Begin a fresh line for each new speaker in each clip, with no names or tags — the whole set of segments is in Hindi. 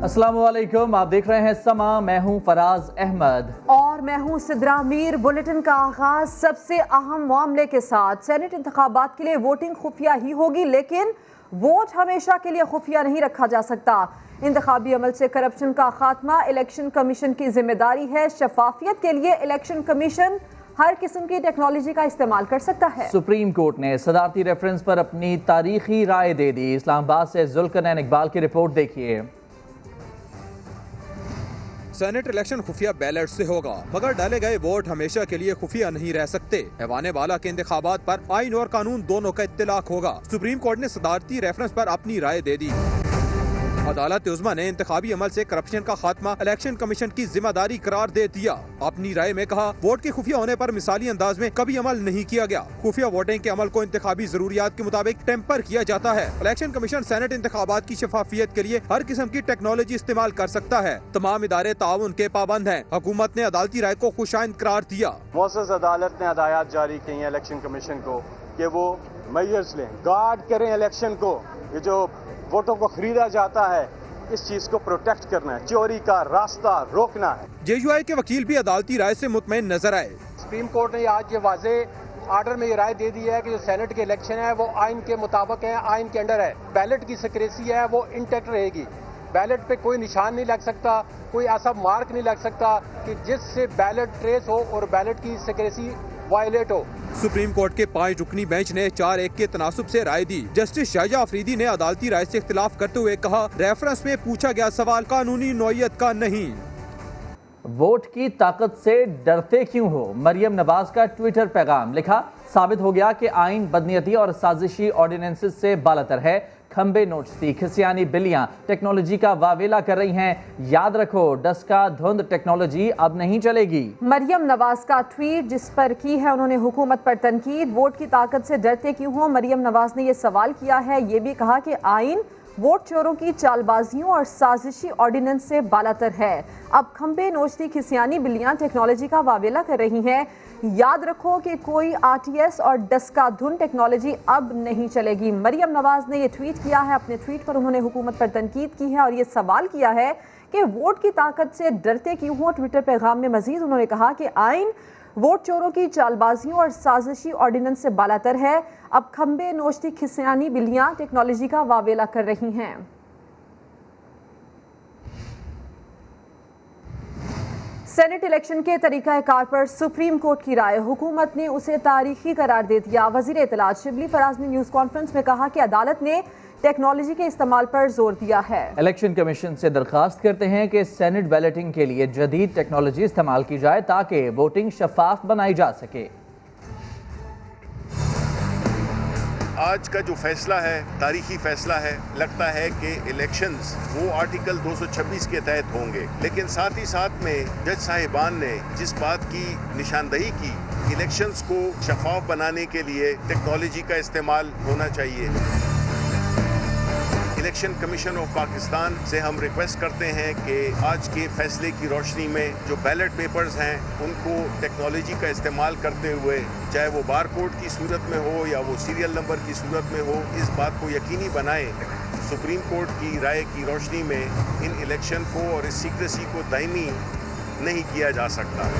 अस्सलामुअलैकुम, आप देख रहे हैं समा। मैं हूं फराज अहमद
और मैं हूं सिद्रा मीर। बुलेटिन का आगाज सबसे अहम मामले के साथ। सेनेट इंतखाबात के लिए वोटिंग खुफिया ही होगी, लेकिन वोट हमेशा के लिए खुफिया नहीं रखा जा सकता। इंतखाबी अमल से करप्शन का खात्मा इलेक्शन कमीशन की जिम्मेदारी है। शफाफियत के लिए इलेक्शन कमीशन हर किस्म की टेक्नोलॉजी का इस्तेमाल कर सकता है।
सुप्रीम कोर्ट ने सदारती रेफरेंस पर अपनी तारीखी राय दे दी। इस्लामाबाद से जुल्करनैन इकबाल की रिपोर्ट देखिए।
सेनेट इलेक्शन खुफिया बैलेट से होगा, मगर डाले गए वोट हमेशा के लिए खुफिया नहीं रह सकते। ऐवान बाला के इंतखाबात पर आइन और कानून दोनों का इत्तलाक होगा। सुप्रीम कोर्ट ने सदारती रेफरेंस पर अपनी राय दे दी। अदालत उज़्मा ने इंतखाबी अमल से करप्शन का खात्मा इलेक्शन कमीशन की जिम्मेदारी करार दे दिया। अपनी राय में कहा, वोट के खुफिया होने पर मिसाली अंदाज में कभी अमल नहीं किया गया। खुफिया वोटिंग के अमल को इंतखाबी जरूरियात के मुताबिक टेम्पर किया जाता है। इलेक्शन कमीशन सेनेट इंतखाबात की शफाफियत के लिए हर किस्म की टेक्नोलॉजी इस्तेमाल कर सकता है। तमाम इदारे ताउन के पाबंद हैं। हुकूमत ने अदालती राय को खुशाइंद करार दिया।
मुअज़्ज़ज़ अदालत ने हदायत जारी की है इलेक्शन कमीशन को कि वो मेजर्स लें, गार्ड करें इलेक्शन को। ये जो वोटों को खरीदा जाता है, इस चीज को प्रोटेक्ट करना है, चोरी का रास्ता रोकना है।
JUI के वकील भी अदालती राय से मुतमईन नजर आए।
सुप्रीम कोर्ट ने आज ये वाजे आर्डर में ये राय दे दी है कि जो सेनेट के इलेक्शन है वो आइन के मुताबिक है, आइन के अंडर है। बैलेट की सिक्रेसी है वो इंटैक्ट रहेगी। बैलेट पे कोई निशान नहीं लग सकता, कोई ऐसा मार्क नहीं लग सकता कि जिससे बैलेट ट्रेस हो और बैलेट की सिक्रेसी वायलेट हो।
सुप्रीम कोर्ट के 5 रुकनी बेंच ने 4-1 के तनासुब से राय दी। जस्टिस शाहजहां अफरीदी ने अदालती राय से इख्तिलाफ करते हुए कहा, रेफरेंस में पूछा गया सवाल कानूनी नौइयत का नहीं।
वोट की ताकत से डरते क्यों हो? मरियम नवाज का ट्विटर पैगाम। लिखा, साबित हो गया कि आइन बदनीयती और साजिशी ऑर्डिनेंसेस से बालातर है। खंबे नोट्स थी, खिसियानी बिल्लियां टेक्नोलॉजी का वावेला कर रही हैं। याद रखो, डस्का धुंध टेक्नोलॉजी अब नहीं चलेगी।
मरियम नवाज का ट्वीट जिस पर की है उन्होंने हुकूमत पर तनकीद। वोट की ताकत से डरते क्यों हो? मरियम नवाज ने यह सवाल किया है। ये भी कहा कि आइन वोट चोरों की चालबाजियों और साजिशी ऑर्डिनेंस से बालातर है। अब खंबे नोचती खिसियानी बिल्लियां टेक्नोलॉजी का वावेला कर रही हैं। याद रखो कि कोई RTS और डस्का धुन टेक्नोलॉजी अब नहीं चलेगी। मरियम नवाज ने यह ट्वीट किया है। अपने ट्वीट पर उन्होंने हुकूमत पर तनकीद की है और ये सवाल किया है कि वोट की ताकत से डरते क्यों हो। ट्विटर पैगाम में मजीद उन्होंने कहा कि आइन वोट चोरों की चालबाजियों और साजिशी ऑर्डिनेंस से बालातर है। अब खंबे नोचती खिसियानी बिल्लियां टेक्नोलॉजी का वावेला कर रही हैं। सेनेट इलेक्शन के तरीकाकार पर सुप्रीम कोर्ट की राय। हुकूमत ने उसे तारीखी करार दे दिया। वजीर इत्तलात शिबली फराज ने न्यूज़ कॉन्फ्रेंस में कहा कि अदालत ने टेक्नोलॉजी के इस्तेमाल पर जोर दिया है।
इलेक्शन कमीशन से दरखास्त करते हैं कि सेनेट बैलेटिंग के लिए जदीद टेक्नोलॉजी इस्तेमाल की जाए ताकि वोटिंग शफाफ बनाई जा सके।
आज का जो फैसला है तारीखी फैसला है। लगता है कि इलेक्शंस वो आर्टिकल 226 के तहत होंगे, लेकिन साथ ही साथ में जज साहिबान ने जिस बात की निशानदही की, इलेक्शंस को शफाफ बनाने के लिए टेक्नोलॉजी का इस्तेमाल होना चाहिए। इलेक्शन कमीशन ऑफ पाकिस्तान से हम रिक्वेस्ट करते हैं कि आज के फैसले की रोशनी में जो बैलेट पेपर्स हैं उनको टेक्नोलॉजी का इस्तेमाल करते हुए, चाहे वो बार कोड की सूरत में हो या वो सीरियल नंबर की सूरत में हो, इस बात को यकीनी बनाएं। सुप्रीम कोर्ट की राय की रोशनी में इन इलेक्शन को और इस सीक्रेसी को दायमी नहीं किया जा सकता।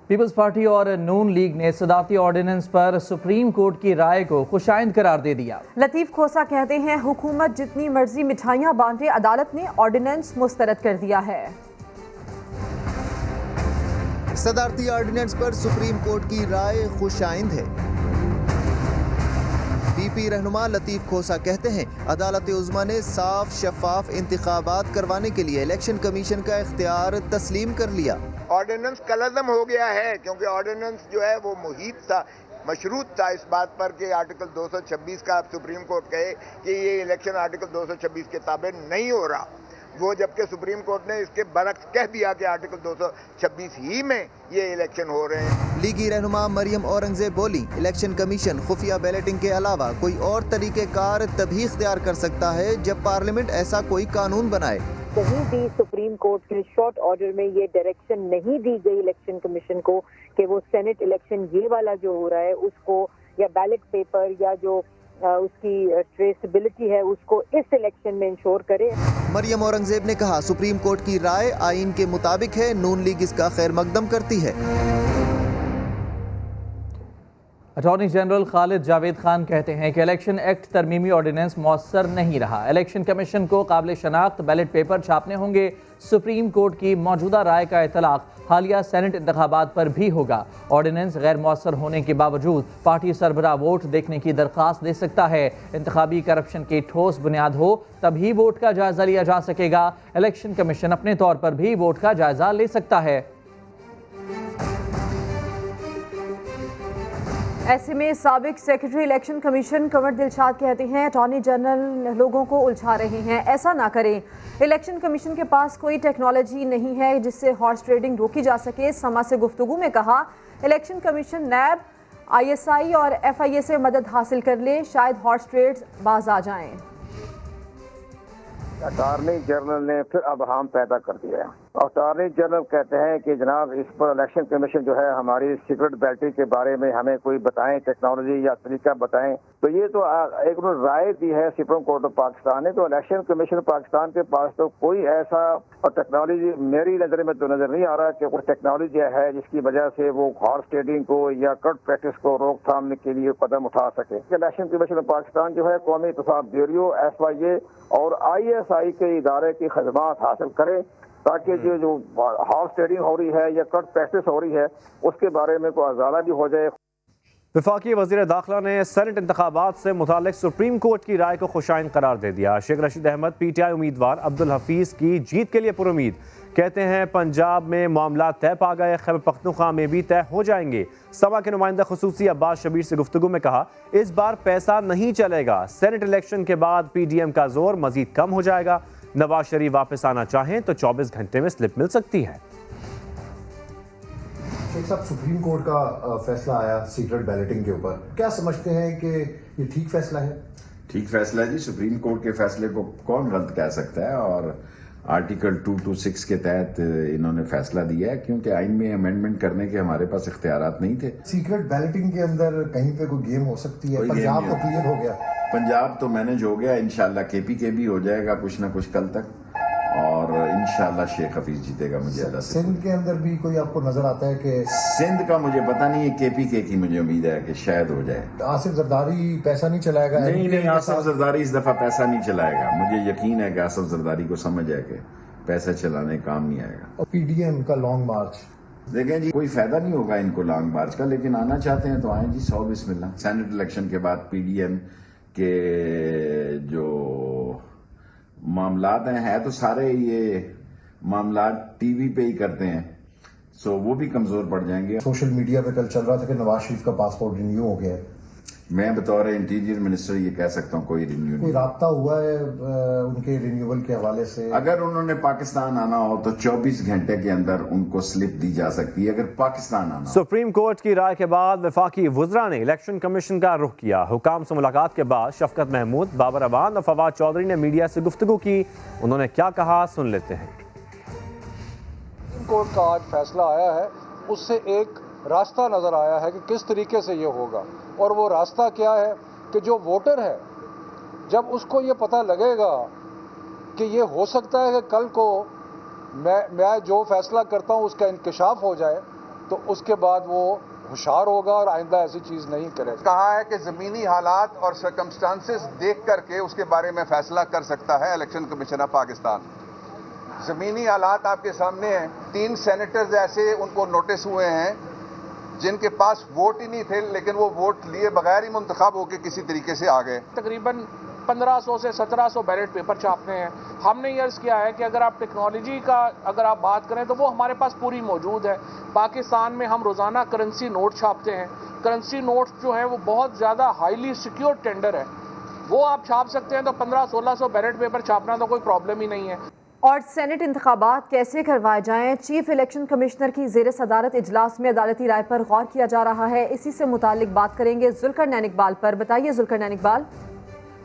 पीपल्स पार्टी और नून लीग ने सदारती ऑर्डिनेंस पर सुप्रीम कोर्ट की राय को खुशाइंद करार दे दिया।
लतीफ खोसा कहते हैं, हुकूमत जितनी मर्जी मिठाइयां बांटे, अदालत ने ऑर्डिनेंस मुस्तरद कर दिया है।
सदारती ऑर्डिनेंस पर सुप्रीम कोर्ट की राय खुशाइंद है। PP रहनुमा लतीफ खोसा कहते हैं, अदालत उज़्मा ने साफ शफाफ इंतखाबात करवाने के लिए इलेक्शन कमीशन का इख्तियार तस्लीम कर लिया।
ऑर्डिनेंस कलअदम हो गया है, क्योंकि ऑर्डिनेंस जो है वो मुहित था, मशरूत था इस बात पर कि आर्टिकल 226 का सुप्रीम कोर्ट कहे कि ये इलेक्शन आर्टिकल 226 के ताबे नहीं हो रहा। वो जबकि सुप्रीम कोर्ट ने इसके बरक्स कह दिया कि आर्टिकल 226 ही में ये इलेक्शन हो रहे हैं।
लीगी रहनुमा मरियम औरंगजेब बोली, इलेक्शन कमीशन खुफिया बैलेटिंग के अलावा कोई और तरीक़ेकार तभी इख्तियार कर सकता है जब पार्लियामेंट ऐसा कोई कानून बनाए।
कहीं भी सुप्रीम कोर्ट के शॉर्ट ऑर्डर में ये डायरेक्शन नहीं दी गई इलेक्शन कमीशन को कि वो सेनेट इलेक्शन ये वाला जो हो रहा है उसको, या बैलेट पेपर या जो उसकी ट्रेसेबिलिटी है उसको इस इलेक्शन में इंश्योर करे।
मरियम औरंगजेब ने कहा सुप्रीम कोर्ट की राय आईन के मुताबिक है, नून लीग इसका खैर मकदम करती है।
अटॉर्नी जनरल खालिद जावेद खान कहते हैं कि इलेक्शन एक्ट तरमीमी ऑर्डिनेंस मौसर नहीं रहा। इलेक्शन कमीशन को काबिल शनाख्त बैलेट पेपर छापने होंगे। सुप्रीम कोर्ट की मौजूदा राय का इतलाक हालिया सेनेट इंतखाबात पर भी होगा। ऑर्डिनेंस गैर मौसर होने के बावजूद पार्टी सरबराह वोट देखने की दरख्वास्त दे सकता है। इंतखाबी करप्शन की ठोस बुनियाद हो तभी वोट का जायजा लिया जा सकेगा। इलेक्शन कमीशन अपने तौर पर भी वोट का जायजा ले सकता है।
ऐसे में साबिक secretary election commission Kanwar Dilshad कहते हैं अटॉर्नी जनरल लोगों को उलझा रहे हैं, ऐसा ना करें। इलेक्शन कमीशन के पास कोई टेक्नोलॉजी नहीं है जिससे हॉर्स ट्रेडिंग रोकी जा सके। समा से गुफ्तगू में कहा इलेक्शन कमीशन नैब, ISI और FIA से मदद हासिल कर ले, शायद हॉर्स ट्रेड्स बाज आ जाएं।
अटॉर्नी जनरल ने फिर अबहम पैदा कर दिया है। अटॉर्नी जनरल कहते हैं कि जनाब इस पर इलेक्शन कमीशन जो है हमारी सीक्रेट बैलेटिंग के बारे में हमें कोई बताएं, टेक्नोलॉजी या तरीका बताएं। तो ये तो एक उन्होंने राय दी है सुप्रीम कोर्ट ऑफ पाकिस्तान ने, तो इलेक्शन कमीशन पाकिस्तान के पास तो कोई ऐसा टेक्नोलॉजी मेरी नजर में तो नजर नहीं आ रहा कि कोई टेक्नोलॉजी है जिसकी वजह से वो हॉर्स ट्रेडिंग को या कट प्रैक्टिस को रोकथाम के लिए कदम उठा सके। इलेक्शन कमीशन ऑफ पाकिस्तान जो है कौमी इंतखाब ब्यूरो, FIA और ISI के इदारे की खदमात हासिल करे ताकि जो हॉर्स ट्रेडिंग हो रही है या कट प्रैक्टिस हो रही है उसके बारे में कोई अजाला भी हो जाए।
वफाकी वज़ीर दाखिला ने सेनेट इंतखाबात से मुतालिक सुप्रीम कोर्ट की राय को खुशाइन करार दे दिया। शेख रशीद अहमद PTI उम्मीदवार अब्दुल हफीज़ की जीत के लिए पुरुमीद। कहते हैं पंजाब में मामला तय पा गए, खैबर पख्तूनख्वा में भी तय हो जाएंगे। समा के नुमाइंदा खुसूसी अब्बास शबीर से गुफ्तगू में कहा इस बार पैसा नहीं चलेगा। सेनेट इलेक्शन के बाद PDM का जोर मजीद कम हो जाएगा। नवाज शरीफ वापस आना चाहें तो 24 घंटे में स्लिप मिल सकती है।
शेख साहब, सुप्रीम कोर्ट का फैसला आया सीक्रेट बैलेटिंग के ऊपर, क्या समझते हैं कि ये ठीक फैसला है?
ठीक फैसला है जी। सुप्रीम कोर्ट के फैसले को कौन गलत कह सकता है, और आर्टिकल 226 के तहत इन्होंने फैसला दिया है क्योंकि आइन में अमेंडमेंट करने के हमारे पास इख्तियारात नहीं थे।
सीक्रेट बैलेटिंग के अंदर कहीं पे कोई गेम हो सकती है? पंजाब तो क्लियर हो गया,
पंजाब तो मैनेज हो गया, इंशाल्लाह KPK भी हो जाएगा कुछ ना कुछ कल तक, और इंशाल्लाह शेख हफीज जीतेगा। मुझे अल्लाह से
सिंध के अंदर भी कोई आपको नजर आता है कि?
सिंध का मुझे पता नहीं है, KPK की मुझे उम्मीद है कि शायद हो जाए।
आसिफ जरदारी पैसा नहीं चलाएगा?
नहीं, आसिफ जरदारी इस दफा पैसा नहीं चलाएगा। मुझे यकीन है कि आसिफ जरदारी को समझ है कि पैसा चलाने काम नहीं आएगा।
और PDM का लॉन्ग मार्च,
देखें जी, कोई फायदा नहीं होगा इनको लॉन्ग मार्च का, लेकिन आना चाहते हैं तो आए जी, 100 बिस्मिल्लाह। सेनेट इलेक्शन के बाद PDM के जो मामलात हैं तो सारे ये मामलात TV पे ही करते हैं, सो वो भी कमजोर पड़ जाएंगे।
सोशल मीडिया पे कल चल रहा था कि नवाज शरीफ का पासपोर्ट रिन्यू हो गया है।
मैं बतौर इंटीरियर मिनिस्टर ये कह सकता हूँ कोई रिन्यू नहीं।
कोई राब्ता हुआ है उनके रिन्यूअल के हवाले से?
अगर उन्होंने पाकिस्तान आना हो तो 24 घंटे के अंदर उनको स्लिप दी जा सकती है, अगर पाकिस्तान आना।
सुप्रीम कोर्ट की राय के बाद वफाकी वज़रा ने इलेक्शन कमीशन का रुख किया। हुकाम से मुलाकात के बाद शफकत महमूद, बाबर अवान और फवाद चौधरी ने मीडिया से गुफ्तगू की। उन्होंने क्या कहा सुन लेते हैं।
सुप्रीम कोर्ट का आज फैसला आया है, उससे एक रास्ता नजर आया है कि किस तरीके से ये होगा, और वो रास्ता क्या है कि जो वोटर है जब उसको ये पता लगेगा कि ये हो सकता है कि कल को मैं जो फैसला करता हूँ उसका इंकशाफ हो जाए, तो उसके बाद वो होशियार होगा और आइंदा ऐसी चीज़ नहीं करेगा।
कहा है कि ज़मीनी हालात और सर्कमस्टांसेस देख करके उसके बारे में फैसला कर सकता है इलेक्शन कमीशन ऑफ पाकिस्तान। ज़मीनी हालात आपके सामने हैं। 3 सेनेटर्स ऐसे उनको नोटिस हुए हैं जिनके पास वोट ही नहीं थे, लेकिन वो वोट लिए बगैर ही मुंतखब होकर किसी तरीके से आ गए।
तकरीबन 1500 से 1700 बैलेट पेपर छापने हैं। हमने ये अर्ज़ किया है कि अगर आप टेक्नोलॉजी का अगर आप बात करें तो वो हमारे पास पूरी मौजूद है। पाकिस्तान में हम रोज़ाना करेंसी नोट छापते हैं। करेंसी नोट जो है वो बहुत ज़्यादा हाईली सिक्योर टेंडर है, वो आप छाप सकते हैं। तो 1500-1600 बैलेट पेपर छापना तो कोई प्रॉब्लम ही नहीं है।
और सेनेट इंतखाबात कैसे करवाए जाएं, चीफ इलेक्शन कमिश्नर की ज़ेर सदारत इजलास में अदालती राय पर गौर किया जा रहा है। इसी से मुतालिक बात करेंगे जुल्करनैन इकबाल पर। बताइए जुल्करनैन इकबाल।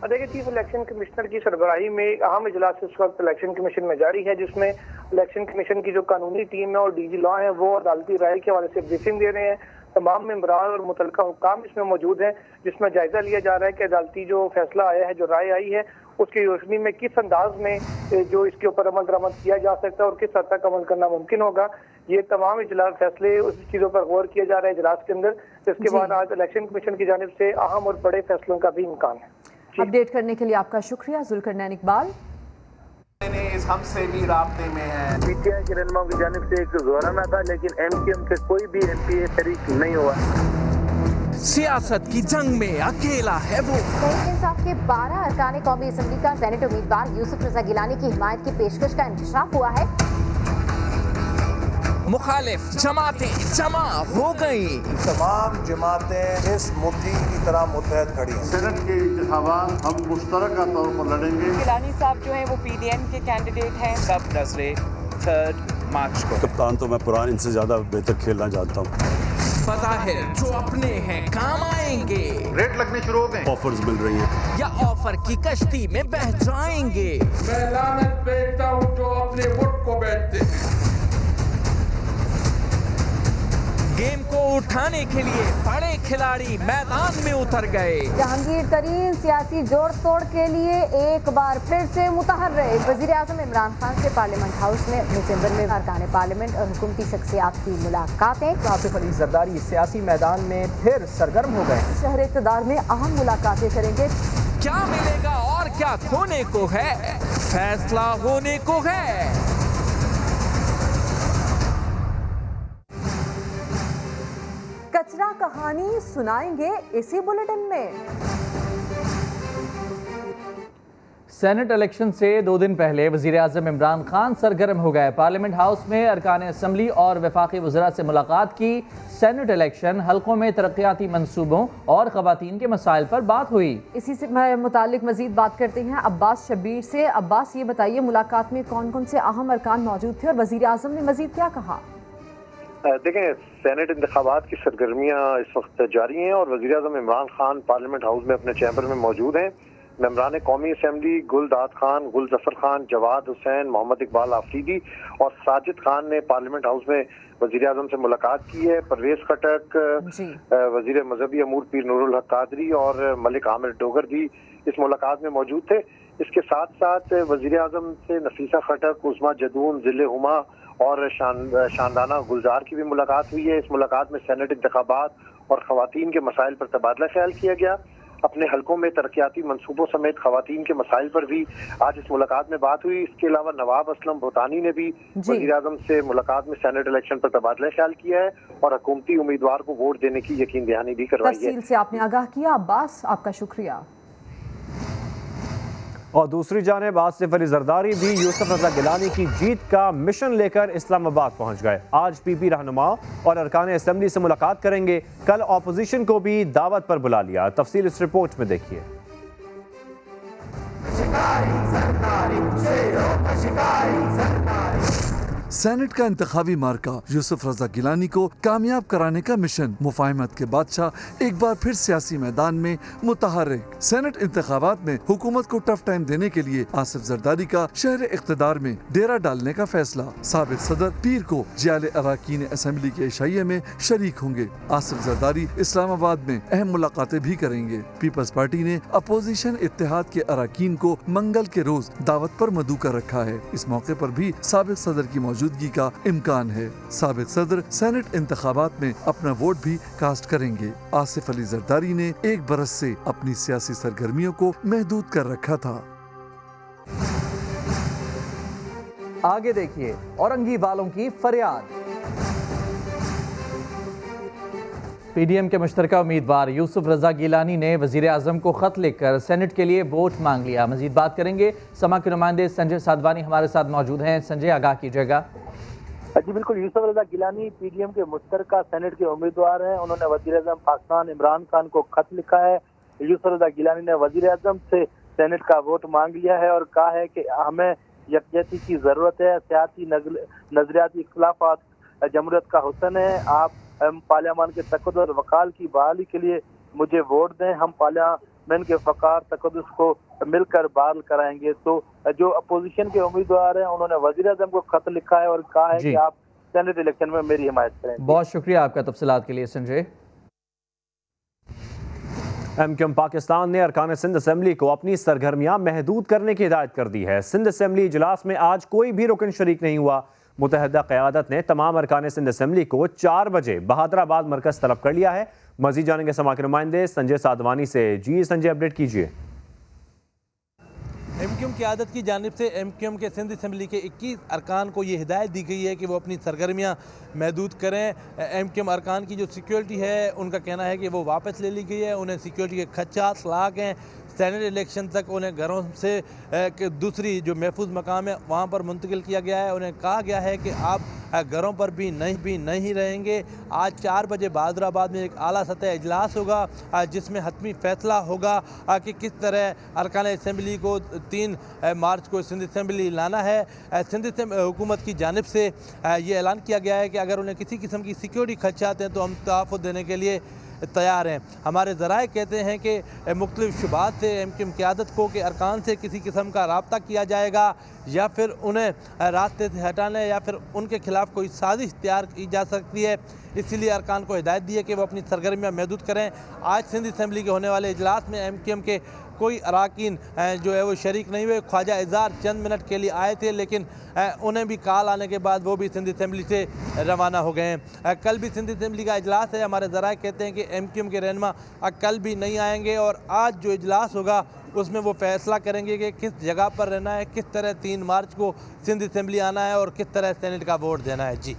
देखिए, चीफ इलेक्शन कमिश्नर की सरबराही में अहम इजलास इस वक्त इलेक्शन कमीशन में जारी है, जिसमें इलेक्शन कमीशन की जो कानूनी टीम है और DG लॉ है वो अदालती राय के हवाले से ब्रीफिंग दे रहे हैं। तमाम मेंबरान और मुतलका हुक्काम इसमें मौजूद हैं, जिसमें जायजा लिया जा रहा है कि अदालती जो फैसला आया है, जो राय आई है, उसकी रोशनी में किस अंदाज में जो इसके ऊपर अमल दरामद किया जा सकता है और किस हद तक अमल करना मुमकिन होगा। ये तमाम इजलास फैसले उस चीज़ों पर गौर किया जा रहा है इजलास के अंदर। इसके बाद आज इलेक्शन कमीशन की जानिब से अहम और बड़े फैसलों का भी इम्कान है।
अपडेट करने के लिए आपका शुक्रिया जुल्करनैन इकबाल।
हमसे भी राब्ते में है।
पीटीआई के रहनुमाओं की जानिब से एक जोराना था, लेकिन एमकेएम से कोई भी एमपीए शरीक नहीं हुआ।
सियासत की जंग में अकेला है वो।
तहरीक इंसाफ के 12 अरकान कौमी असम्बली का सेनेट उम्मीदवार यूसुफ रजा गिलानी की हिमायत की पेशकश का इंकशाफ हुआ है।
मुखालिफ जमातें जमा हो गई।
तमाम जमातें इस मुद्दे की तरह मुत्तहद खड़ी हैं।
सेनेट के इंतखाबात हम मुश्तरका तौर पर लड़ेंगे।
गिलानी साहब जो है वो पीडीएम के कैंडिडेट हैं।
सब नजरे 3 मार्च को।
कप्तान तो मैं पुरान इनसे ज्यादा बेहतर खेलना जानता हूँ।
बज़ाहिर जो अपने हैं काम आएंगे।
रेट लगने शुरू हो गए।
ऑफर्स मिल रही हैं।
या ऑफर की कश्ती में बह जाएंगे।
मैं लानत बेचता हूँ जो अपने वोट को बेचते हैं।
गेम को उठाने के लिए बड़े खिलाड़ी मैदान में उतर गए।
जहांगीर तरीन सियासी जोड़ तोड़ के लिए एक बार फिर से मुतहर्रिक। वज़ीर-ए-आज़म इमरान खान से पार्लियामेंट हाउस में अपने चैम्बर में अरकान पार्लियामेंट और हुकूमती शख्सियात की मुलाकातें।
आसिफ अली जरदारी सियासी मैदान में फिर सरगर्म हो गए।
शहर इक़्तिदार में अहम मुलाकातें करेंगे।
क्या मिलेगा और क्या खोने को है, फैसला होने को है।
कचरा कहानी सुनाएंगे इसी बुलेटिन में।
सेनेट इलेक्शन से 2 दिन पहले वज़ीर-ए-आज़म इमरान खान सरगर्म हो गए। पार्लियामेंट हाउस में अरकान असम्बली और वफाकी वज़रा से मुलाकात की। सेनेट इलेक्शन हल्कों में तरक्याती मंसूबों और ख़वातीन के मसाइल पर बात हुई।
इसी से मुतालिक मजीद बात करते हैं अब्बास शब्बीर से। अब्बास, ये बताइए मुलाकात में कौन कौन से अहम अरकान मौजूद थे और वज़ीर-ए-आज़म ने मजीद क्या कहा?
देखें, सेनेट इंतखाबात की सरगर्मियाँ इस वक्त जारी हैं और वज़ीर-ए-आज़म इमरान खान पार्लियामेंट हाउस में अपने चैम्बर में मौजूद हैं। मेंबरान कौमी असम्बली गुलदाद खान, गुल जफर खान, जवाद हुसैन, मोहम्मद इकबाल आफरीदी और साजिद खान ने पार्लियामेंट हाउस में वज़ीर-ए-आज़म से मुलाकात की है। परवेज खटक, वज़ीर मजहबी अमूर पीर नूरुल हक कादरी और मलिक आमिर डोगर भी इस मुलाकात में मौजूद थे। इसके साथ साथ वज़ीर-ए-आज़म से नफीसा खटक, उस्मा जदून, ज़िले हुमा और शानदाना गुलजार की भी मुलाकात हुई है। इस मुलाकात में सेनेट इंतखाबात और ख़वातीन के मसाइल पर तबादला ख्याल किया गया। अपने हलकों में तरक्याती मंसूबों समेत ख़वातीन के मसाइल पर भी आज इस मुलाकात में बात हुई। इसके अलावा नवाब असलम भूटानी ने भी वज़ीर-ए-आज़म से मुलाकात में सेनेट इलेक्शन पर तबादला ख्याल किया है और हुकूमती उम्मीदवार को वोट देने की यकीन दहानी भी करवाई है।
तफसील से आपने आगाह किया अब्बास, आपका शुक्रिया।
और दूसरी जानिब आसिफ अली जरदारी भी यूसुफ रजा गिलानी की जीत का मिशन लेकर इस्लामाबाद पहुंच गए। आज पीपी रहनुमा और अरकान असम्बली से मुलाकात करेंगे। कल ऑपोजिशन को भी दावत पर बुला लिया। तफसील इस रिपोर्ट में देखिए।
सेनेट का इंतखाबी मार्का यूसुफ रजा गिलानी को कामयाब कराने का मिशन। मुफाहिमत के बादशाह एक बार फिर सियासी मैदान में मुतहर्रिक। सेनेट इंतखाबात में हुकूमत को टफ टाइम देने के लिए आसिफ जरदारी का शहर इख्तिदार में डेरा डालने का फैसला। साबिक सदर पीर को जियाले अरकान असम्बली के इशाइये में शरीक होंगे। आसिफ जरदारी इस्लामाबाद में अहम मुलाकातें भी करेंगे। पीपल्स पार्टी ने अपोजिशन इत्तेहाद के अरकान को मंगल के रोज दावत पर मदऊ कर रखा है। इस मौके पर भी साबिक सदर की मौजूदगी का इम्कान है। साबिक सदर सेनेट इंतखाबात में अपना वोट भी कास्ट करेंगे। आसिफ अली जरदारी ने 1 बरस से अपनी सियासी सरगर्मियों को महदूद कर रखा था।
आगे देखिए, औरंगी वालों की फरियाद। पीडीएम के मुश्तरका उम्मीदवार यूसुफ रजा गिलानी ने वज़ीर-ए-आज़म को खत लिखकर सेनेट के लिए वोट मांग लिया। मजीद बात करेंगे, समा के नुमाइंदे संजय साधवानी हमारे साथ मौजूद हैं। संजय, आगाह कीजिएगा।
जी बिल्कुल, यूसुफ रजा गिलानी पीडीएम के मुश्तरका सेनेट के उम्मीदवार हैं। उन्होंने वज़ीर-ए-आज़म पाकिस्तान इमरान खान को खत लिखा है। यूसुफ रजा गिलानी ने वज़ीर-ए-आज़म से सेनेट का वोट मांग लिया है और कहा है कि हमें यकजहती की ज़रूरत है। सियासी नजरियाती इख्तिलाफात जमहूरियत का हुस्न है। आप पार्लियामान के तकद्दुस और वकाल की बहाली के लिए मुझे वोट दें। हम पार्लियामेंट के फ़कार तकद्दुस को मिलकर बहाल कराएंगे। तो जो अपोजिशन के उम्मीदवार हैं उन्होंने वज़ीर-ए-आज़म को खत लिखा है और कहा है कि आप सेनेट इलेक्शन में मेरी हिमायत करें।
बहुत शुक्रिया आपका तफसीलात के लिए संजय।
एमक्यूएम पाकिस्तान ने अरकान सिंध असेंबली को अपनी सरगर्मियां महदूद करने की हिदायत कर दी है। सिंध असेंबली इजलास में आज कोई भी रुकन शरीक नहीं हुआ। मुतहदा क़यादत ने तमाम अरकान सिंध असेंबली को 4 बजे बहादुराबाद मरकज़ तलब कर लिया है। मज़ीद जानेंगे समा के नुमाइंदे संजय साधवानी से। जी संजय, अपडेट कीजिए।
एमक्यूएम की आदत की जानिब से एमक्यूएम के सिंध असम्बली के 21 अरकान को ये हिदायत दी गई है कि वो अपनी सरगर्मियाँ महदूद करें। एमक्यूएम अरकान की जो सिक्योरिटी है उनका कहना है कि वो वापस ले ली गई है। उन्हें सिक्योरिटी के खदशात सलाक हैं। सेनेट इलेक्शन तक उन्हें घरों से दूसरी जो महफूज मकाम है वहाँ पर मुंतकिल किया गया है। उन्हें कहा गया है कि आप घरों पर भी नहीं रहेंगे। आज 4 बजे बहादुराबाद में एक आला सतह इजलास होगा जिसमें हतमी फैसला होगा कि किस तरह अरकान असम्बली को 3 मार्च को सिंध असम्बली लाना है। सिंध हुकूमत की जानिब से ये ऐलान किया गया है कि अगर उन्हें किसी किस्म की सिक्योरिटी खदशात हैं तो हम तहफ़्फ़ुज़ देने के लिए तैयार हैं। हमारे ज़राए कहते हैं कि मुख्तलिफ़ शुबात से एमक्यूएम क़यादत को कि अरकान से किसी किस्म का रब्ता किया जाएगा या फिर उन्हें रास्ते से हटाने या फिर उनके खिलाफ कोई साजिश तैयार की जा सकती है। इसीलिए अरकान को हिदायत दी है कि वो अपनी सरगर्मियाँ महदूद करें। आज सिंध असम्बली के होने वाले इजलास में एमक्यूएम के कोई अरकान जो है वो शरीक नहीं हुए। ख्वाजा इज़हार चंद मिनट के लिए आए थे लेकिन उन्हें भी कॉल आने के बाद वो भी सिंध असम्बली से रवाना हो गए हैं। कल भी सिंध असम्बली का इजलास है। हमारे ज़राए कहते हैं कि एमक्यूएम के रहनुमा कल भी नहीं आएंगे और आज जो इजलास होगा उसमें वो फैसला करेंगे कि किस जगह पर रहना है, किस तरह 3 मार्च को सिंध असम्बली आना है और किस तरह सेनेट का वोट देना है। जी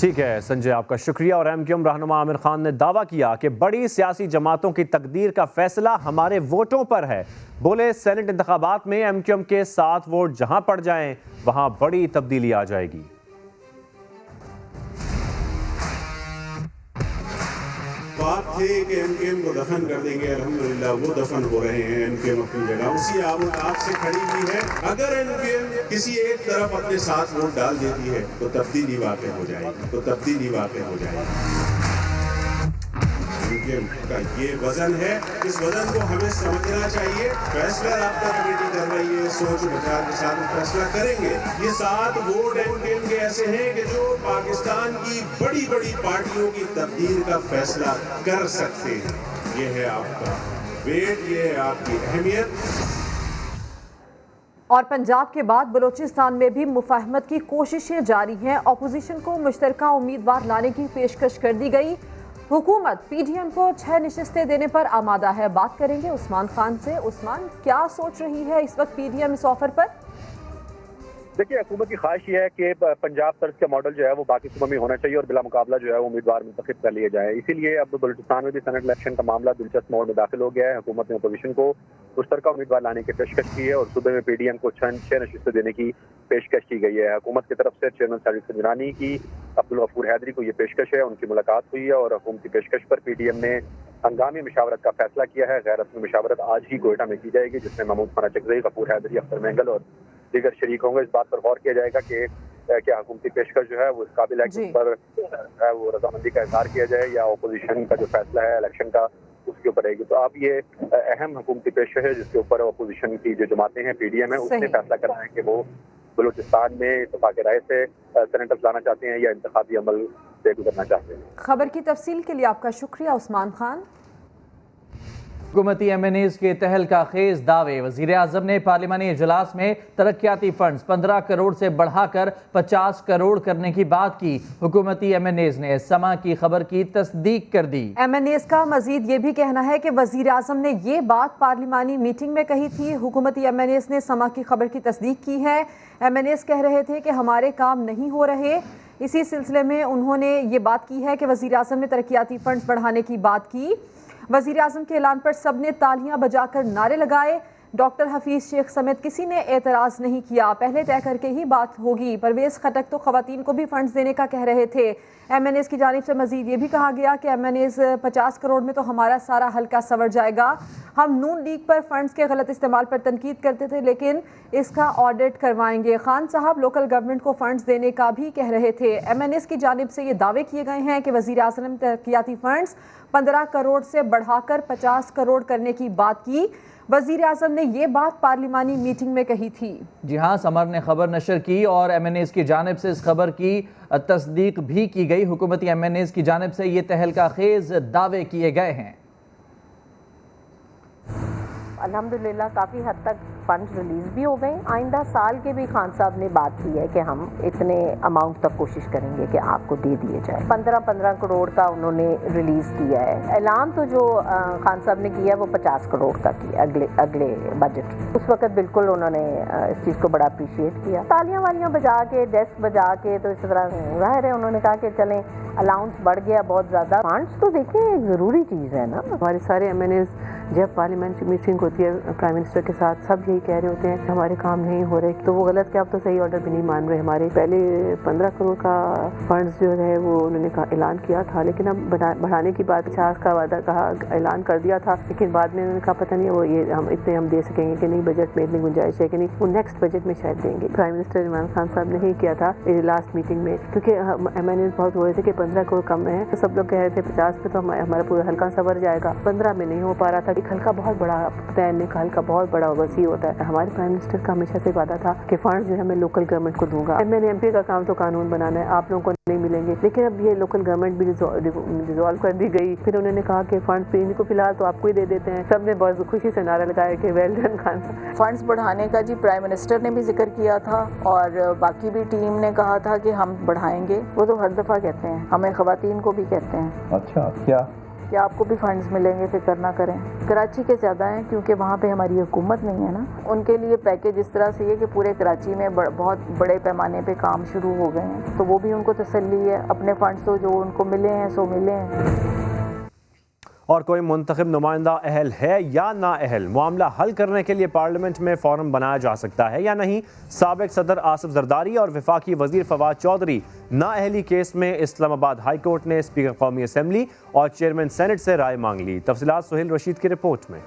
ठीक है संजय, आपका शुक्रिया। और एमक्यूएम रहनुमा आमिर खान ने दावा किया कि बड़ी सियासी जमातों की तकदीर का फैसला हमारे वोटों पर है। बोले सेनेट इंतखाबात में एमक्यूएम के 7 वोट जहां पड़ जाएं वहां बड़ी तब्दीली आ जाएगी।
बात थी कि एमक्यूएम को दफन कर देंगे, अल्हम्दुलिल्लाह वो दफन हो रहे हैं। एमक्यूएम अपनी जगह उसी आवाज से खड़ी हुई है। अगर एमक्यूएम किसी एक तरफ अपने 7 वोट डाल देती है तो तब्दीली वाक़ई हो जाएगी। एमक्यूएम का ये वजन है, इस वजन को हमें समझना चाहिए। फैसला राब्ता कमेटी कर रही है, सोच विचार के साथ फैसला करेंगे। ये 7 वोट एमक्यूएम के ऐसे हैं कि जो पाकिस्तान की बड़ी बड़ी पार्टियों की तब्दील का फैसला कर सकते हैं। ये है आपका वेट, ये है आपकी अहमियत।
और पंजाब के बाद बलूचिस्तान में भी मुफाहमत की कोशिशें जारी हैं। अपोजिशन को मुश्तरका उम्मीदवार लाने की पेशकश कर दी गई। हुकूमत पीडीएम को 6 नशिस्तें देने पर आमादा है। बात करेंगे उस्मान खान से। उस्मान, क्या सोच रही है इस वक्त पीडीएम इस ऑफर पर?
देखिए, हुकूमत की ख्वाहिश ये है कि पंजाब तर्ज का मॉडल जो है वो बाकी सूबों में होना चाहिए और बिला मुकाबला जो है वो उम्मीदवार मुंतखब कर लिए जाए। इसीलिए अब बलूचिस्तान में भी सेनेट इलेक्शन का मामला दिलचस्प मोड़ में दाखिल हो गया है। हुकूमत ने अपोजिशन को मुश्तरका उम्मीदवार लाने की पेशकश की है और सूबे में पीडीएम को 6 नशिस्तें देने की पेशकश की गई है। हुकूमत की तरफ से चेयरमैन साजिद संजरानी की अब्दुल गफूर हैदरी को ये पेशकश है। उनकी मुलाकात हुई है और हुकूमती पेशकश पर पीडीएम ने हंगामी मशावरत का फैसला किया है। गैर रस्मी मशावरत आज ही कोयटा में की जाएगी जिसमें महमूद खाना चकजई, गफूर हैदरी, अख्तर महंगल और दीगर शरीक होंगे। इस बात पर गौर किया जाएगा कि क्या हुकूमती पेशकश जो है वो इस काबिल है कि उस पर वो रजामंदी का इजहार किया जाए या अपोजिशन का जो फैसला है इलेक्शन का उसके ऊपर रहेगी। तो अब ये अहम हुकूमती पेशकश है जिसके ऊपर अपोजिशन की जो जमातें हैं पीडीएम है उसने फैसला करना है कि वो बलूचिस्तान में इत्तेफाक राय से सेनेटर्स लाना चाहते हैं या इंतखाबी अमल से गुजरना चाहते हैं।
खबर की तफसील के लिए आपका शुक्रिया उस्मान खान।
हुकूमती एमएनएज़ के तहलका खेज दावे। वज़ीर आज़म ने पार्लिमानी इजलास में तरक्याती फंड्स 15 करोड़ से बढ़ाकर 50 करोड़ करने की बात की। हुकूमती एमएनएज़ ने समा की खबर की तस्दीक कर दी।
एमएनएज़ का मजीद ये भी कहना है कि वज़ीर आज़म ने ये बात पार्लिमानी मीटिंग में कही थी। हुकूमती एमएनएज़ ने समा की खबर की तस्दीक की है। एमएनएज़ कह रहे थे कि हमारे काम नहीं हो रहे। इसी सिलसिले में उन्होंने ये बात की है कि वज़ीर आज़म ने तरक्याती फंड्स बढ़ाने की बात की। वज़ीर आज़म के ऐलान पर सबने तालियां बजाकर नारे लगाए। डॉक्टर हफीज़ शेख समेत किसी ने एतराज़ नहीं किया। पहले तय करके ही बात होगी। परवेज़ खटक तो ख़वातीन को भी फंड्स देने का कह रहे थे। एमएनएज़ की जानिब से मज़ीद ये भी कहा गया कि एमएनएज़ 50 करोड़ में तो हमारा सारा हल्का सवर जाएगा। हम नून लीग पर फंड्स के गलत इस्तेमाल पर तनकीद करते थे लेकिन इसका ऑडिट करवाएंगे। खान साहब लोकल गवर्नमेंट को फंड्स देने का भी कह रहे थे। एमएनएज़ की जानिब से ये दावे किए गए हैं कि वज़ीर आज़म ने तरक्याती फंड्स 15 करोड़ से बढ़ाकर 50 करोड़ करने की बात की। वजीर आजम ने ये बात पार्लिमानी मीटिंग में कही थी।
जी हाँ, समर ने खबर नशर की और MNAs की जानिब से इस खबर की तस्दीक भी की गई। हुकूमती MNAs की जानिब से ये तहलका खेज दावे किए गए हैं।
अल्हम्दुलिल्लाह काफ़ी हद तक फंड रिलीज़ भी हो गए। आइंदा साल के भी खान साहब ने बात की है कि हम इतने अमाउंट तक कोशिश करेंगे कि आपको दे दिए जाए। 15-15 करोड़ का उन्होंने रिलीज़ किया है। ऐलान तो जो खान साहब ने किया है वो 50 करोड़ का किया अगले बजट। उस वक्त बिल्कुल उन्होंने इस चीज़ को बड़ा अप्रिशिएट किया। तालियां वालियां बजा के, डेस्क बजा के, तो इस तरह जाहिर है उन्होंने कहा कि चलें अलाउंस बढ़ गया बहुत ज़्यादा। फंड्स तो देखें एक ज़रूरी चीज़ है ना।
हमारे सारे MNAs जब पार्लियामेंट मीटिंग होती है प्राइम मिनिस्टर के साथ, सब यही कह रहे होते हैं कि हमारे काम नहीं हो रहे। तो वो गलत क्या, अब तो सही ऑर्डर भी नहीं मान रहे। हमारे पहले 15 करोड़ का फंड्स जो है वो उन्होंने ऐलान किया था, लेकिन अब बढ़ाने की बात 50 का वादा कहा, ऐलान कर दिया था, लेकिन बाद में उन्होंने कहा पता नहीं वो ये हम इतने हम दे सकेंगे कि नहीं, बजट में इतनी गुंजाइश है कि नहीं, वो नेक्स्ट बजट में शायद देंगे। प्राइम मिनिस्टर इमरान खान साहब ने ही किया था लास्ट मीटिंग में, क्योंकि MNAs बहुत हो रहे थे कि 15 करोड़ कम है, तो सब लोग कह रहे थे 50 पे तो हमारा पूरा हल्का सवर जाएगा। 15 में नहीं हो पा रहा था। एक हल्का बहुत बड़ा तैरने का हल्का बहुत बड़ा वसी होता है। हमारे प्राइम मिनिस्टर का हमेशा से वादा था कि फंड जो है मैं लोकल गवर्नमेंट को दूंगा। MNA MP का काम तो कानून बनाना है, आप लोगों को नहीं मिलेंगे। लेकिन अब ये लोकल गवर्नमेंट भी डिसॉल्व कर दी गई। फिर उन्होंने कहा कि फंड पे इनको फिलहाल तो आपको ही दे देते हैं। सबने बहुत खुशी से नारा लगाया कि वेल डन खान साहब।
फंड्स बढ़ाने का जी प्राइम मिनिस्टर ने भी जिक्र किया था और बाकी भी टीम ने कहा था कि हम बढ़ाएंगे। वो तो हर दफ़ा कहते हैं, हमें ख़वातीन को भी कहते हैं।
अच्छा,
क्या आपको भी फंड्स मिलेंगे, फिक्र ना करें। कराची के ज़्यादा हैं क्योंकि वहाँ पे हमारी हुकूमत नहीं है ना। उनके लिए पैकेज इस तरह से है कि पूरे कराची में बहुत बड़े पैमाने पे काम शुरू हो गए हैं, तो वो भी उनको तसल्ली है। अपने फंड्स तो जो उनको मिले हैं सो मिले हैं।
और कोई मुंतखब नुमाइंदा अहल है या ना अहल, मामला हल करने के लिए पार्लियामेंट में फोरम बनाया जा सकता है या नहीं। साबिक सदर आसिफ जरदारी और वफाकी वजीर फवाद चौधरी नाअहली केस में इस्लामाबाद हाई कोर्ट ने स्पीकर कौमी असम्बली और चेयरमैन सेनेट से राय मांग ली। तफसीलात सुहेल रशीद की रिपोर्ट में।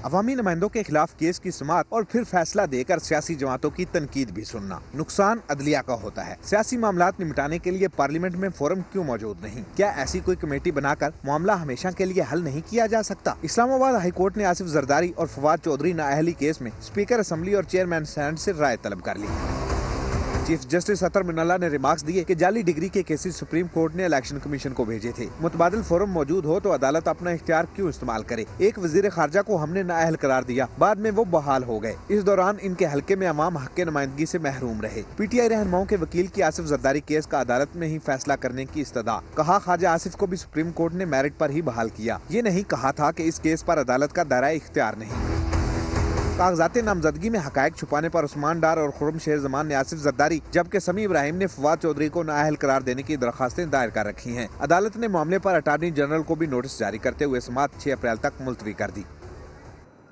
अवामी नुमाइंदों के खिलाफ केस की समाअत और फिर फैसला देकर सियासी जमातों की तनकीद भी सुनना नुकसान अदलिया का होता है। सियासी मामलात निपटाने के लिए पार्लियामेंट में फोरम क्यों मौजूद नहीं? क्या ऐसी कोई कमेटी बनाकर मामला हमेशा के लिए हल नहीं किया जा सकता? इस्लामाबाद हाई कोर्ट ने आसिफ जरदारी और फवाद चौधरी नाअहली केस में स्पीकर असम्बली और चेयरमैन सेनेट से राय तलब कर ली। चीफ जस्टिस अतर मिनल्ला ने रिमार्क्स दिए कि जाली डिग्री के केसेस सुप्रीम कोर्ट ने इलेक्शन कमीशन को भेजे थे। मुतबादिल फोरम मौजूद हो तो अदालत अपना इख्तियार क्यों इस्तेमाल करे? एक वजीर खारजा को हमने नाअहल करार दिया, बाद में वो बहाल हो गए। इस दौरान इनके हल्के में अवाम हक के नुमाइंदगी से महरूम रहे। PTI रहनुमाओं के वकील की आसिफ जरदारी केस का अदालत में ही फैसला करने की इस्तदा। कहा ख्वाजा आसिफ को भी सुप्रीम कोर्ट ने मेरिट पर ही बहाल किया। ये नहीं कहा था कि इस केस पर अदालत का दायरा इख्तियार नहीं। कागजाते नामजदगी में हकायक छुपाने पर उस्मान डार और खुर्रम शेर जमान ने आसिफ जरदारी जबकि समी इब्राहिम ने फवाद चौधरी को नाअहल करार देने की दरखास्तें दायर कर रखी हैं। अदालत ने मामले पर अटार्नी जनरल को भी नोटिस जारी करते हुए समाअत 6 अप्रैल तक मुलतवी कर दी।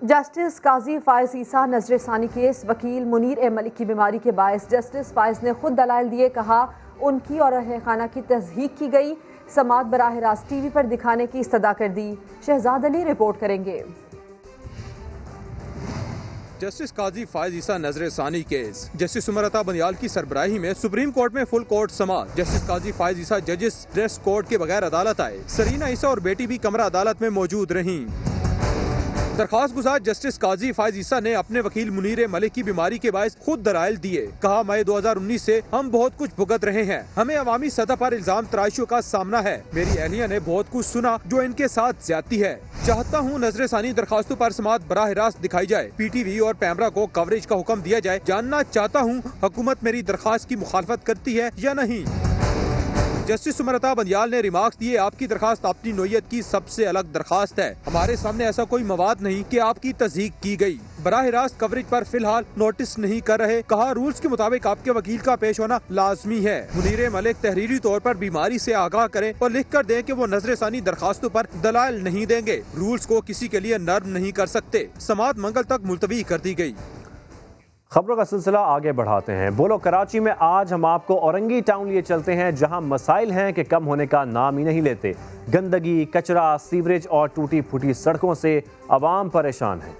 जस्टिस काजी फायज ईसा नजर सानी केस वकील मुनीर ए मलिक की बीमारी के बायस जस्टिस फायज ने खुद दलाइल दिए। कहा उनकी और अहल खाना की तस्दीक की गई। समाअत बराह रास्त TV पर दिखाने की इस्तदा कर दी। शहजाद अली रिपोर्ट करेंगे।
जस्टिस काजी फायज ईसा नजर सानी केस जस्टिस उमरता बनियाल की सरबराही में सुप्रीम कोर्ट में फुल कोर्ट समाअत। जस्टिस काजी फायज ईसा जजेस ड्रेस कोड के बगैर अदालत आए। सरीना ईसा और बेटी भी कमरा अदालत में मौजूद रहीं। दरखास्त गुजार जस्टिस काजी फायज ईसा ने अपने वकील मुनीर मलिक की बीमारी के बायस खुद दलाइल दिए। कहा मई 2019 से हम बहुत कुछ भुगत रहे हैं, हमें अवामी सतह पर इल्जाम तराशियों का सामना है। मेरी अहलिया ने बहुत कुछ सुना जो इनके साथ ज्यादती है। चाहता हूँ नजर सानी दरखास्तों पर समाअत बराह रास्त दिखाई जाए। PTV और पैमरा को कवरेज का हुक्म दिया जाए। जानना चाहता हूँ हुकूमत मेरी दरखास्त की मुखालफत करती है या नहीं। जस्टिस उमरता बंदियाल ने रिमार्क्स दिए, आपकी दरखास्त अपनी नोयत की सबसे अलग दरखास्त है। हमारे सामने ऐसा कोई मवाद नहीं कि आपकी तस्दीक की गई। बराह रास्त कवरेज पर फिलहाल नोटिस नहीं कर रहे। कहा रूल्स के मुताबिक आपके वकील का पेश होना लाजमी है। मुनीर मलिक तहरीरी तौर पर बीमारी से आगाह करें और लिख कर दें कि वो नजर सानी दरखास्तों पर दलाइल नहीं देंगे। रूल्स को किसी के लिए नर्म नहीं कर सकते। समाअत मंगल तक मुलतवी कर दी गई।
खबरों का सिलसिला आगे बढ़ाते हैं। बोलो कराची में आज हम आपको औरंगी टाउन लिए चलते हैं, जहां मसाइल हैं कि कम होने का नाम ही नहीं लेते। गंदगी, कचरा, सीवरेज और टूटी फूटी सड़कों से आवाम परेशान है।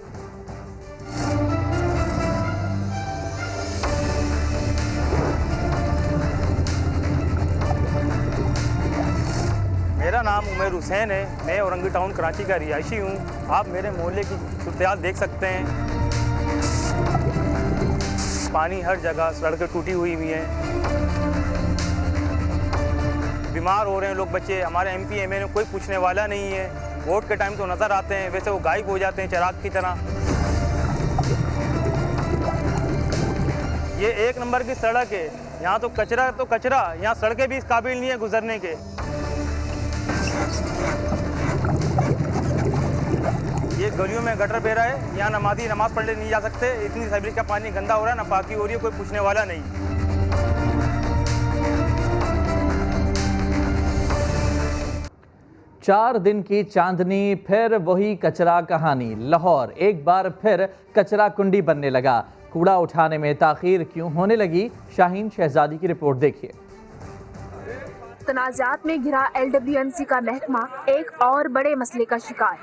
मेरा नाम
नाम उमर हुसैन है। मैं औरंगी टाउन कराची का रिहायशी हूँ। आप मेरे मोहल्ले की सूरत देख सकते हैं। पानी हर जगह, सड़कें टूटी हुई हैं। बीमार हो रहे हैं लोग, बच्चे। हमारे MP MLA कोई पूछने वाला नहीं है। वोट के टाइम तो नज़र आते हैं, वैसे वो गायब हो जाते हैं चिराग की तरह। ये 1 नंबर की सड़क है, यहाँ तो कचरा, यहाँ सड़कें भी इस काबिल नहीं है गुजरने के। ये गलियों में गटर बह रहा है, यहाँ नमाजी नमाज पढ़ने नहीं जा सकते। इतनी सैबरी का पानी गंदा हो रहा है, नापाकी हो रही है, कोई पूछने वाला नहीं।
4 दिन की चांदनी, फिर वही कचरा कहानी। लाहौर एक बार फिर कचरा कुंडी बनने लगा। कूड़ा उठाने में ताखीर क्यों होने लगी? शाहीन शहजादी की रिपोर्ट देखिए।
तनाज़ात में घिरा LWMC का महकमा एक और बड़े मसले का शिकार।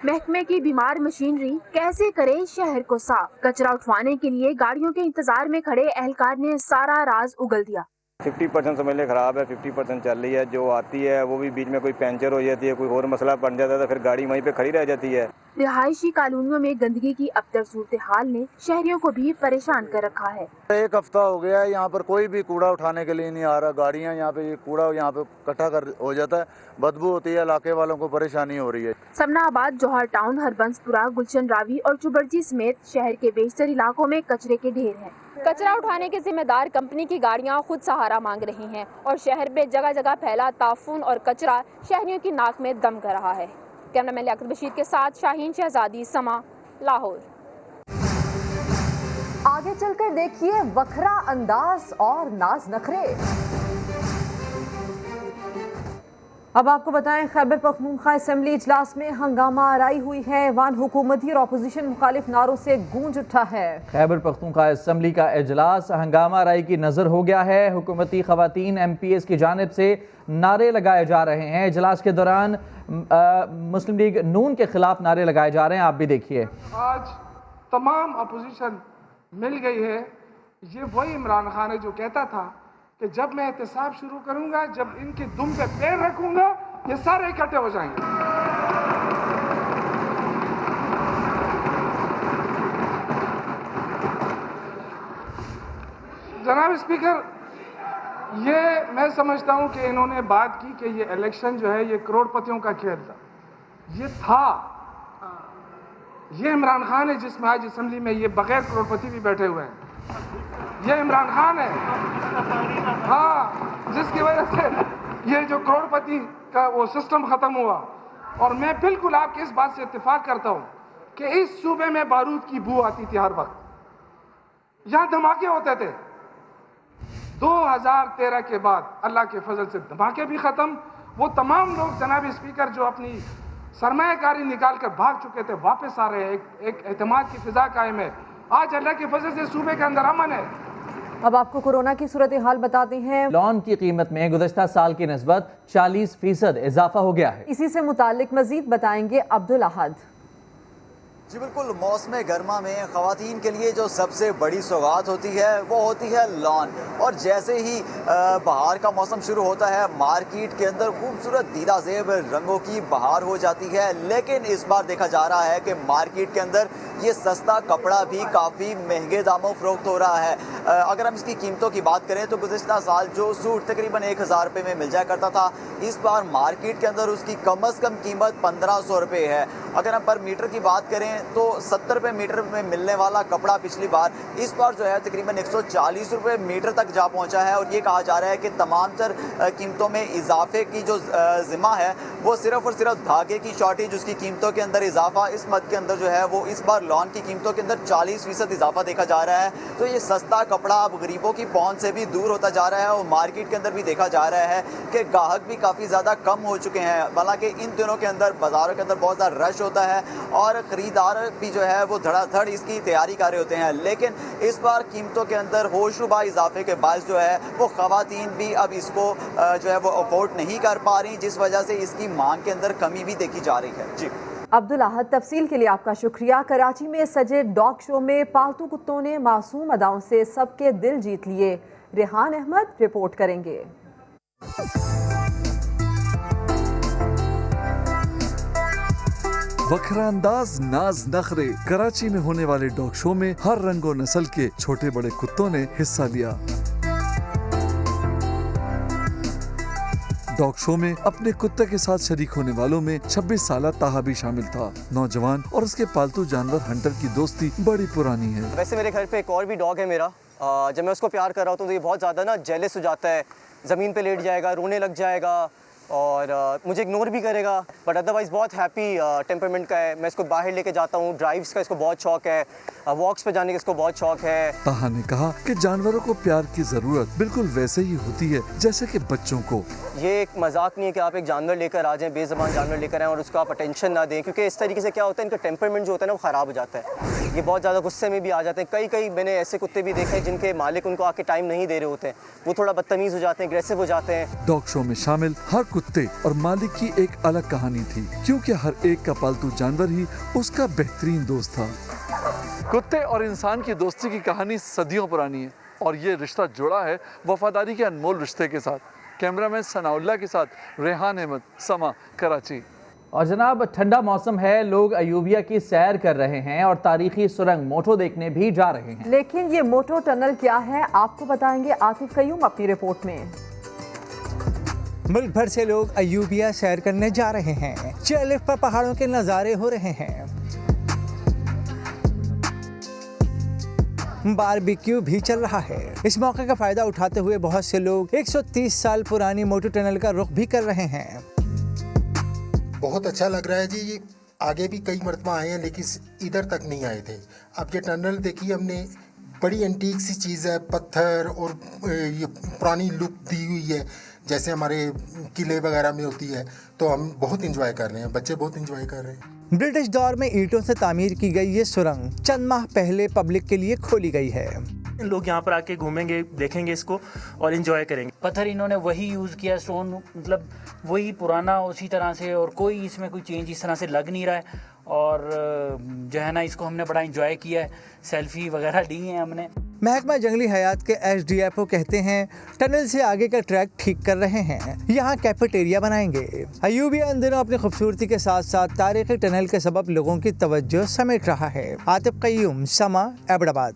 महकमे की बीमार मशीनरी कैसे करे शहर को साफ? कचरा उठवाने के लिए गाड़ियों के इंतजार में खड़े एहलकार ने सारा राज उगल दिया।
50% समझ ले खराब है, 50% चल रही है। जो आती है वो भी बीच में कोई पंचर हो जाती है, कोई और मसला बन जाता है तो फिर गाड़ी वहीं पे खड़ी रह जाती है।
रिहायशी कॉलोनियों में गंदगी की अबतर सूरत हाल ने शहरियों को भी परेशान कर रखा है।
1 हफ्ता हो गया है, यहाँ पर कोई भी कूड़ा उठाने के लिए नहीं आ रहा। गाड़ियाँ यहाँ पे कूड़ा यहाँ पे इकट्ठा कर हो जाता है, बदबू होती है, इलाके वालों को परेशानी हो रही है।
समनाबाद, जौहर टाउन, हरबंसपुरा, गुलशन रावी और चुबरजी समेत शहर के बेशतर इलाकों में कचरे के ढेर हैं। कचरा उठाने के जिम्मेदार कंपनी की गाड़ियां खुद सहारा मांग रही हैं और शहर में जगह जगह फैला ताफून और कचरा शहरियों की नाक में दम कर रहा है। कैमरामैन लियाकत बशीर के साथ शाहीन शहजादी, समा, लाहौर।
आगे चलकर देखिए वखरा अंदाज और नाज नखरे। अब आपको बताएं, खैबर पख्तूनख्वा असेंबली इजलास में हंगामा आराई हुई है। ऐवान हुकूमती और अपोजिशन मुखालिफ नारों से गूंज उठा है।
खैबर पख्तूनख्वा असेंबली का इजलास हंगामा आराई की नजर हो गया है। हुकूमती खवातीन MPs की जानिब से नारे लगाए जा रहे हैं। इजलास के दौरान मुस्लिम लीग नून के खिलाफ नारे लगाए जा रहे हैं, आप भी देखिए।
आज तमाम अपोजिशन मिल गई है। ये वही इमरान खान है जो कहता था कि जब मैं एहतसाब शुरू करूंगा, जब इनके दुम पे पैर रखूंगा, ये सारे इकट्ठे हो जाएंगे। जनाब स्पीकर, ये मैं समझता हूं कि इन्होंने बात की कि ये इलेक्शन जो है ये करोड़पतियों का खेल था। ये था, ये इमरान खान है जिसमें आज असेंबली में ये बगैर करोड़पति भी बैठे हुए हैं। ये इमरान खान है, हाँ, जिसकी वजह से ये जो करोड़पति का वो सिस्टम खत्म हुआ। और मैं बिल्कुल आपकी इस बात से इत्तेफाक करता हूं कि इस सूबे में बारूद की बू आती थी हर वक्त, यहां धमाके होते थे। 2013 के बाद अल्लाह के फजल से धमाके भी खत्म। वो तमाम लोग जनाब स्पीकर जो अपनी सरमायाकारी निकाल कर भाग चुके थे वापस आ रहे हैं। एक एतमाद की फिजा कायम है। आज अल्लाह के फजल से सूबे के अंदर अमन है।
अब आपको कोरोना की सूरत हाल बताते हैं।
लॉन की कीमत में गुज़श्ता साल की निस्बत 40% इजाफा हो गया है।
इसी से मुतालिक मजीद बताएंगे अब्दुल अहद।
जी बिल्कुल, मौसम गर्मा में ख़वातीन के लिए जो सबसे बड़ी सौगात होती है वो होती है लॉन। और जैसे ही बहार का मौसम शुरू होता है, मार्केट के अंदर खूबसूरत दीदाज़ेब रंगों की बहार हो जाती है। लेकिन इस बार देखा जा रहा है कि मार्केट के अंदर ये सस्ता कपड़ा भी काफ़ी महंगे दामों फ़रोख्त हो रहा है। अगर हम इसकी कीमतों की बात करें तो गुज़श्ता साल जो सूट तकरीबन 1000 रुपये में मिल जाया करता था, इस बार मार्केट के अंदर उसकी कम अज़ कम कीमत 1500 रुपये है। अगर हम पर मीटर की बात करें तो 70 रुपये मीटर में मिलने वाला कपड़ा पिछली बार इस बार जो है तकरीबन 140 रुपये मीटर तक जा पहुंचा है। और ये कहा जा रहा है कि तमाम तर कीमतों में इजाफे की जो जिम्मा है वो सिर्फ और सिर्फ धागे की शॉर्टेज, उसकी कीमतों के अंदर इजाफा इस मद के अंदर जो है वो इस बार लॉन की कीमतों के अंदर 40% इजाफा देखा जा रहा है। तो ये सस्ता कपड़ा अब गरीबों की पहुँच से भी दूर होता जा रहा है। और मार्केट के अंदर भी देखा जा रहा है कि ग्राहक भी काफ़ी ज़्यादा कम हो चुके हैं। हालांकि इन दिनों के अंदर बाज़ारों के अंदर बहुत ज़्यादा रश होता है और ख़रीदार भी जो है वो धड़ाधड़ इसकी तैयारी कर रहे होते हैं। लेकिन इस बार कीमतों के अंदर होशरुबा इजाफे के बायस जो है वो ख़वातीन भी अब इसको जो है वो अफोर्ड नहीं कर पा रही, जिस वजह से इसकी मांग के अंदर कमी भी देखी जा रही है। जी
अब्दुल अहद, तफसील के लिए आपका शुक्रिया। कराची में सजे डॉग शो में पालतू कुत्तों ने मासूम अदाओं से सबके दिल जीत लिए। रेहान अहमद रिपोर्ट करेंगे।
वखरा अंदाज, नाज नखरे। कराची में होने वाले डॉग शो में हर रंग और नस्ल के छोटे बड़े कुत्तों ने हिस्सा लिया। डॉग शो में अपने कुत्ते के साथ शरीक होने वालों में 26 साल ताहा भी शामिल था। नौजवान और उसके पालतू जानवर हंटर की दोस्ती बड़ी पुरानी है।
वैसे मेरे घर पे एक और भी डॉग है मेरा। जब मैं उसको प्यार कर रहा होता हूँ तो ये बहुत ज़्यादा जेलस हो जाता है, ज़मीन पे लेट जाएगा, रोने लग जाएगा और मुझे इग्नोर भी करेगा। बट अदरवाइज़ बहुत हैप्पी टेम्परमेंट का है। मैं इसको बाहर लेके जाता हूँ, ड्राइव्स का इसको बहुत शौक है, वॉक्स पे जाने का इसको बहुत शौक है।
ताहा ने कहा कि जानवरों को प्यार की जरूरत बिल्कुल वैसे ही होती है जैसे कि बच्चों को।
ये एक मजाक नहीं है कि आप एक जानवर लेकर आ जाएं, बेज़बान जानवर लेकर आएँ और उसको आप अटेंशन ना दें, क्योंकि इस तरीके से क्या होता है, इनका टेम्परमेंट जो होता है ना वो ख़राब हो जाता है। ये बहुत ज़्यादा गुस्से में भी आ जाते हैं। कई मैंने ऐसे कुत्ते भी देखे हैं जिनके मालिक उनको आके टाइम नहीं दे रहे होते हैं, वो थोड़ा बदतमीज़ हो जाते हैं, एग्रेसिव हो जाते हैं।
डॉग शो में शामिल हर कुत्ते और मालिक की एक अलग कहानी थी, क्योंकि हर एक का पालतू जानवर ही उसका बेहतरीन दोस्त था। कुत्ते और इंसान की दोस्ती की कहानी सदियों पुरानी है और ये रिश्ता जुड़ा है वफादारी के अनमोल रिश्ते के साथ। कैमरामैन सनाउल्लाह के साथ रेहान अहमद, समा, कराची।
और जनाब ठंडा मौसम है, लोग अयूबिया की सैर कर रहे हैं और तारीखी सुरंग मोटो देखने भी जा रहे हैं।
लेकिन ये मोटो टनल क्या है, आपको बताएंगे आतिफ कयूम अपनी रिपोर्ट में।
मुल्क भर से लोग अयूबिया सैर करने जा रहे हैं। चेयरलिफ्ट पर पहाड़ों के नज़ारे हो रहे हैं। बारबेक्यू भी चल रहा है। इस मौके का फायदा उठाते हुए बहुत से लोग 130 साल पुरानी मोटो टनल का रुख भी कर रहे हैं।
बहुत अच्छा लग रहा है जी। ये आगे भी कई मरतबा आए हैं लेकिन इधर तक नहीं आए थे। अब ये टनल देखिए हमने, बड़ी एंटीक सी चीज़ है, पत्थर और ये पुरानी लुक दी हुई है जैसे हमारे किले वगैरह में होती है। तो हम बहुत इंजॉय कर रहे हैं, बच्चे बहुत इंजॉय कर रहे हैं।
ब्रिटिश दौर में ईंटों से तामीर की गई ये सुरंग चंद माह पहले पब्लिक के लिए खोली गई है।
लोग यहाँ पर आके घूमेंगे, देखेंगे इसको और एंजॉय करेंगे।
पत्थर इन्होंने वही यूज़ किया, स्टोन मतलब वही पुराना उसी तरह से, और कोई इसमें कोई चेंज इस तरह से लग नहीं रहा है। और जो है ना, इसको हमने बड़ा एंजॉय किया है, सेल्फी वगैरह ली हैं हमने।
महकमा जंगली हयात के SDFO कहते हैं टनल से आगे का ट्रैक ठीक कर रहे हैं, यहाँ कैफेटेरिया बनाएंगे। अयूबिया इन दिनों अपनी खूबसूरती के साथ साथ तारीखी टनल के सबब लोगों की तवज्जो समेट रहा है। आतिफ कयूम, समा, एबटाबाद।